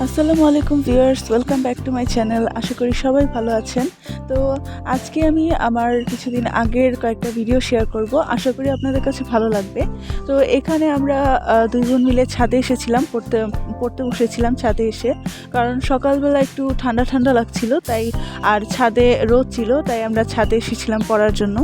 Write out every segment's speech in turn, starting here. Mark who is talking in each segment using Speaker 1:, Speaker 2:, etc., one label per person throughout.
Speaker 1: আসসালামু আলাইকুম viewers, welcome back to my channel. আশা করি সবাই ভালো আছেন। তো আজকে আমি আমার কিছুদিন আগের কয়েকটা ভিডিও শেয়ার করব, আশা করি আপনাদের কাছে ভালো লাগবে। তো এখানে আমরা দুই বোন মিলে ছাদে এসেছিলাম, পড়তে বসেছিলাম ছাদে এসে, কারণ সকালবেলা একটু ঠান্ডা ঠান্ডা লাগছিল তাই, আর ছাদে রোদ ছিল তাই আমরা ছাদে এসেছিলাম পড়ার জন্য।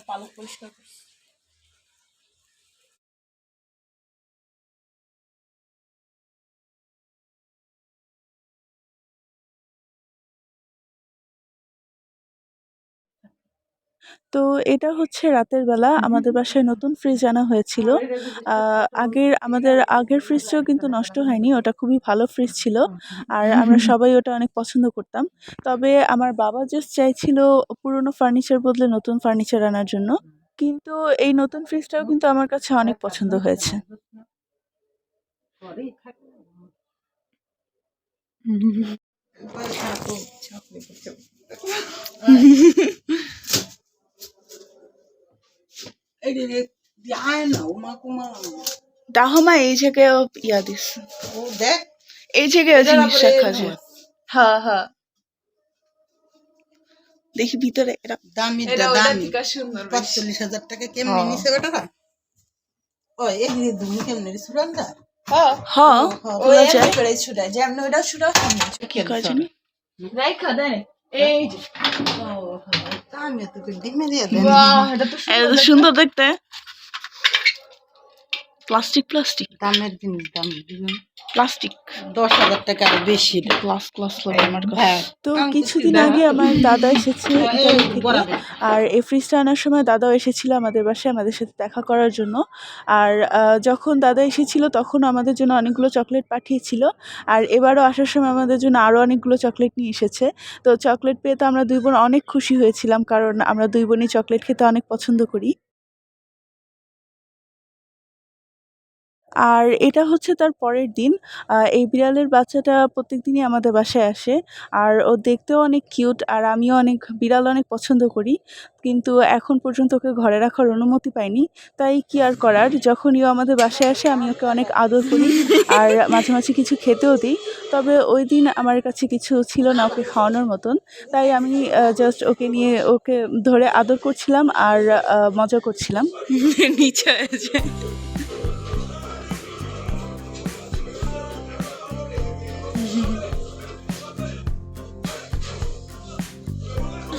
Speaker 1: পালক পরিষ্কার করছি। তো এটা হচ্ছে রাতের বেলা আমাদের বাসায় নতুন ফ্রিজ আনা হয়েছিল। আমাদের আগের ফ্রিজটাও কিন্তু নষ্ট হয়নি, ওটা খুবই ভালো ফ্রিজ ছিল, আর আমরা সবাই ওটা অনেক পছন্দ করতাম। তবে আমার বাবা জাস্ট চাইছিল পুরনো ফার্নিচার বদলে নতুন ফার্নিচার আনার জন্য, কিন্তু এই নতুন ফ্রিজটাও কিন্তু আমার কাছে অনেক পছন্দ হয়েছে। দাহমা এই জায়গায় ইয়া দিস, এই জায়গায় জিনিস রাখা যায়। হ্যাঁ হ্যাঁ, দেখি ভিতরে এরা
Speaker 2: দামি 45,000 টাকা কেমনি নিছে বেটা? ও এই যে তুমি কেমনি সুরান্দা?
Speaker 1: হ্যাঁ হ্যাঁ,
Speaker 2: ওই এমনি করে ছুড়া যেমন ওটা ছুড়া
Speaker 1: কি কাজ জানি
Speaker 2: রাইখা দেয় এই যে ও দামি তো দিমে দিয়ে দেন।
Speaker 1: বাহ, এটা তো সুন্দর দেখতে। প্লাস্টিক
Speaker 2: দামের জিনিস দাম দিবেন
Speaker 1: প্লাস্টিক
Speaker 2: 10,000 টাকা আর বেশি।
Speaker 1: ক্লাস লাগে আমার কাছে। তো কিছুদিন আগে আমার দাদা এসেছে ইতালি থেকে, আর এই ফ্রিজটা আনার সময় দাদাও এসেছিল আমাদের বাসায় আমাদের সাথে দেখা করার জন্য। আর যখন দাদা এসেছিল তখন আমাদের জন্য অনেকগুলো চকলেট পাঠিয়েছিল, আর এবারও আসার সময় আমাদের জন্য আরও অনেকগুলো চকলেট নিয়ে এসেছে। তো চকলেট পেয়ে তো আমরা দুই বোন অনেক খুশি হয়েছিলাম, কারণ আমরা দুই বোনই চকলেট খেতে অনেক পছন্দ করি। আর এটা হচ্ছে তার পরের দিন। এই বিড়ালের বাচ্চাটা প্রত্যেকদিনই আমাদের বাসায় আসে, আর ও দেখতেও অনেক কিউট, আর আমিও বিড়াল অনেক পছন্দ করি। কিন্তু এখন পর্যন্ত ওকে ঘরে রাখার অনুমতি পাইনি, তাই কি আর করার, যখনই ও আমাদের বাসায় আসে আমি ওকে অনেক আদর করি, আর মাঝে মাঝে কিছু খেতেও দিই। তবে ওই দিন আমার কাছে কিছু ছিল না ওকে খাওয়ানোর মতন, তাই আমি জাস্ট ওকে ধরে আদর করছিলাম আর মজা করছিলাম। নিচে এসে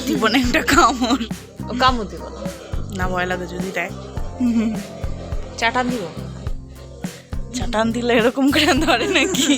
Speaker 1: দিব না একটা কামড়।
Speaker 3: ও কামড় দিব না,
Speaker 1: না ভয় লাগে যদি দেয়।
Speaker 3: চাটান দিব।
Speaker 1: চাটান দিলে এরকম করে ধরে নাকি?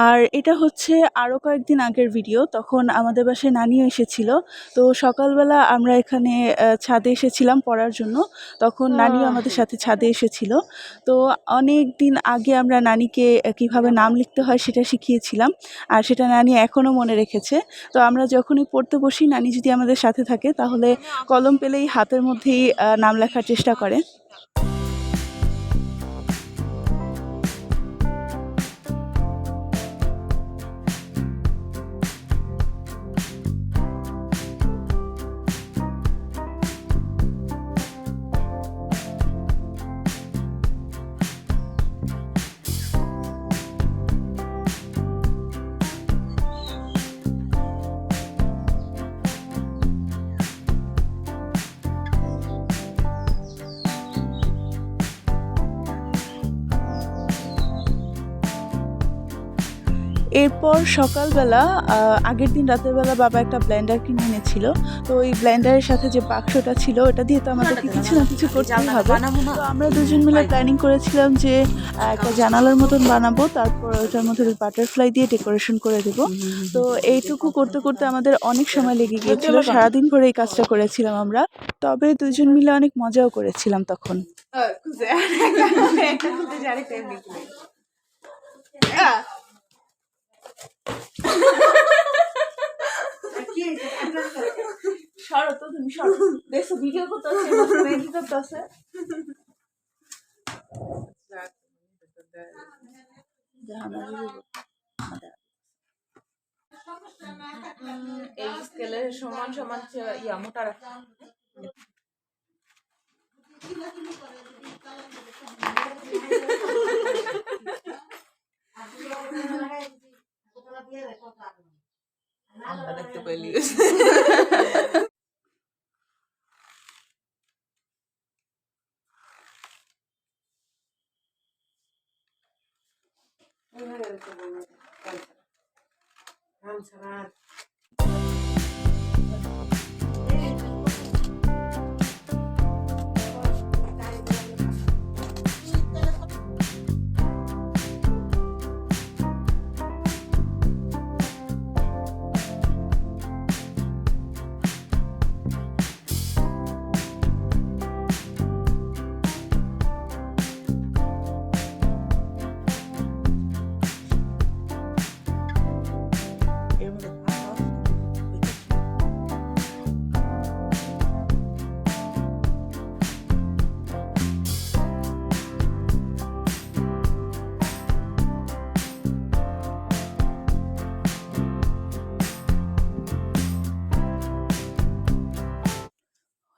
Speaker 1: আর এটা হচ্ছে আরও কয়েকদিন আগের ভিডিও। তখন আমাদের বাসায় নানিও এসেছিল। তো সকালবেলা আমরা এখানে ছাদে এসেছিলাম পড়ার জন্য। তখন নানিও আমাদের সাথে ছাদে এসেছিল। তো অনেক দিন আগে আমরা নানিকে কীভাবে নাম লিখতে হয় সেটা শিখিয়েছিলাম। আর সেটা নানি এখনও মনে রেখেছে। তো আমরা যখনই পড়তে বসি নানি যদি আমাদের সাথে থাকে তাহলে কলম পেলেই হাতের মধ্যেই নাম লেখার চেষ্টা করে। এরপর সকালবেলা আগের দিন রাতের বেলা বাবা একটা ব্লেন্ডার কিনে এনেছিল। তো ওই ব্লেন্ডারের সাথে যে বাক্সটা ছিল ওটা দিয়ে তো আমাদেরকে কিছু না কিছু করতেই হবে। তো আমরা দুজন মিলে প্ল্যানিং করেছিলাম যে একটা জানালার মতন বানাবো, তারপর ওটার মধ্যে বাটারফ্লাই দিয়ে ডেকোরেশন করে দেবো। তো এইটুকু করতে করতে আমাদের অনেক সময় লেগে গিয়েছিল, সারাদিন ভরে এই কাজটা করেছিলাম আমরা। তবে দুজন মিলে অনেক মজাও করেছিলাম তখন। সরো তো তুমি, সরো। দেখছো ভিডিও করতেছে, মেহেদি করতেছে।
Speaker 3: এই স্কেলের সমান সমান ইয়া মোটা রাখা। আমরা দেখতে পাইলি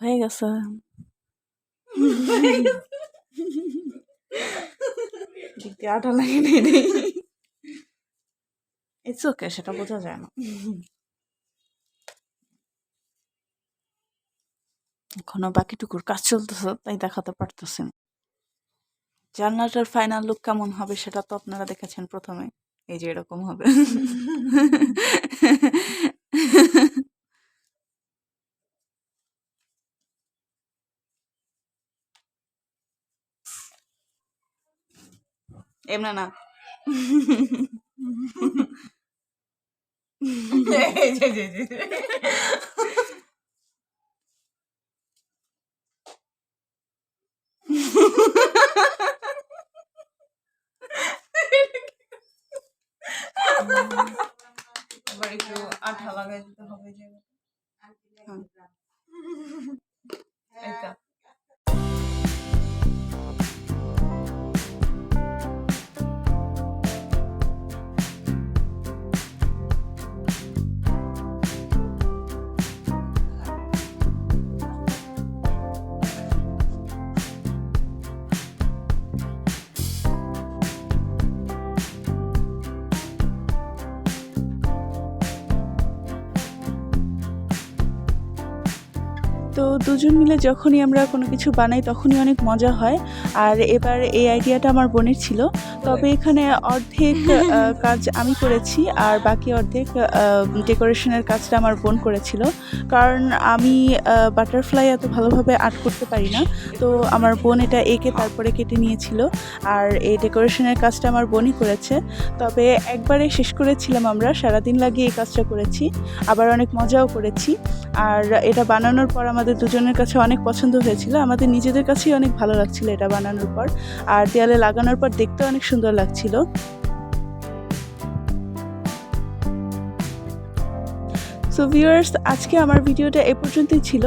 Speaker 1: হয়ে গেছে। আটা লাগে নেই, ইটস ওকে, সেটা বোঝা যায় না। এখনো বাকিটুকুর কাজ চলতেছে, তাই দেখাতে পারতেছি না। জানলাটার ফাইনাল লুক কেমন হবে সেটা তো আপনারা দেখেছেন প্রথমে, এই যে এরকম হবে। এমনা না। আবার একটু আঠা লাগাই দিতে হবে যে। এইটা তো দুজন মিলে যখনই আমরা কোনো কিছু বানাই তখনই অনেক মজা হয়। আর এবার এই আইডিয়াটা আমার বোনের ছিল, তবে এখানে অর্ধেক কাজ আমি করেছি আর বাকি অর্ধেক ডেকোরেশনের কাজটা আমার বোন করেছিল। কারণ আমি বাটারফ্লাই এত ভালোভাবে আর্ট করতে পারি না, তো আমার বোন এটা এঁকে তারপরে কেটে নিয়েছিল। আর এই ডেকোরেশনের কাজটা আমার বোনই করেছে। তবে একবারে শেষ করেছিলাম, আমরা সারাদিন লাগিয়ে এই কাজটা করেছি, আবার অনেক মজাও করেছি। আর এটা বানানোর পর আমাদের দুজনের কাছে অনেক পছন্দ হয়েছিল, আমাদের নিজেদের কাছেই অনেক ভালো লাগছিল এটা বানানোর পর। আর দেয়ালে লাগানোর পর দেখতে অনেক সুন্দর লাগছিল। সো ভিউয়ার্স, আজকে আমার ভিডিওটা এ পর্যন্তই ছিল।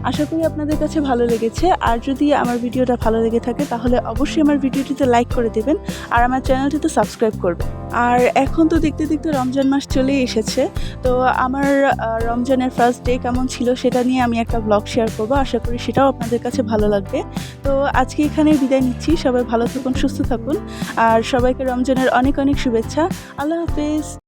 Speaker 1: আশা করি আপনাদের কাছে ভালো লেগেছে। আর যদি আমার ভিডিওটা ভালো লেগে থাকে তাহলে অবশ্যই আমার ভিডিওটিতে লাইক করে দেবেন আর আমার চ্যানেলটিতে সাবস্ক্রাইব করবেন। আর এখন তো দেখতে দেখতে রমজান মাস চলেই এসেছে, তো আমার রমজানের ফার্স্ট ডে কেমন ছিল সেটা নিয়ে আমি একটা ব্লগ শেয়ার করব। আশা করি সেটাও আপনাদের কাছে ভালো লাগবে। তো আজকে এখানে বিদায় নিচ্ছি। সবাই ভালো থাকুন, সুস্থ থাকুন, আর সবাইকে রমজানের অনেক অনেক শুভেচ্ছা। আল্লাহ হাফেজ।